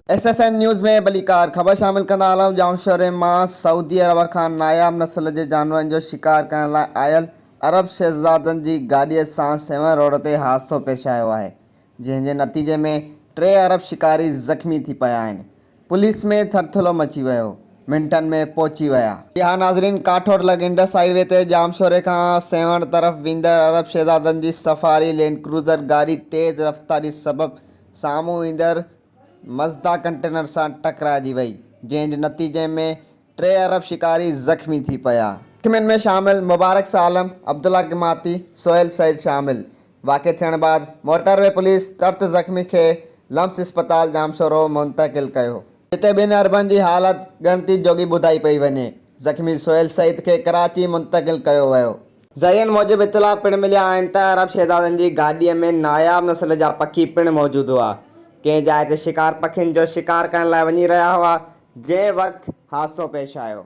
SSN news में बलीकार ख़बर शामिल कंदा हलूं। जामशोरे मां सऊदी अरब खां नायाब नस्ल जे जानवरनि जो शिकार करण लाइ आयल अरब शहज़ादनि जी गाॾीअ सां 7 रोड ते हादसो पेश आयो आहे, जंहिं जे नतीजे में 3 अरब शिकारी ज़ख़्मी थी पिया आहिनि। पुलिस में थरथलो मची वियो, मिंटनि में पहुची विया। इहा नाज़रीन काठोड़ लग इंडस हाईवे ते जामशोरे खां सेवण तरफ़ वेंदड़ अरब शहज़ादनि जी सफ़ारी लैंड क्रूज़र गाॾी तेज़ रफ़्तारी सबबि साम्हूं ईंदड़ मज़दा कंटेनर सां टकराइजी वई, जंहिं जे नतीजे में 3 अरब शिकारी ज़ख़्मी थी पिया। ज़ख़्मियुनि में शामिल मुबारक सालम, अब्दुल्ला गिमाती, सोहेल सईद शामिल। वाक़िए थियण बाद मोटरवे पुलिस तर्त ज़ख़्मी खे लम्स इस्पताल जामशोरो मुंतक़िल कयो, जिते 2 अरबनि जी हालत ॻणती जोगी ॿुधाई पई वञे। ज़ख़्मी सोहेल सईद खे कराची मुंतक़िल कयो वियो। ज़रियनि मूजिबि इतला पिणु मिलिया आहिनि त अरब शहज़ादनि जी गाॾीअ में नायाब नस्ल जा पखी पिणु मौजूदु हुआ। कंहिं जाइ ते शिकार पखियुनि जो शिकार करण लाइ वञी रहिया हुआ, जंहिं वक़्तु हादसो पेश आयो।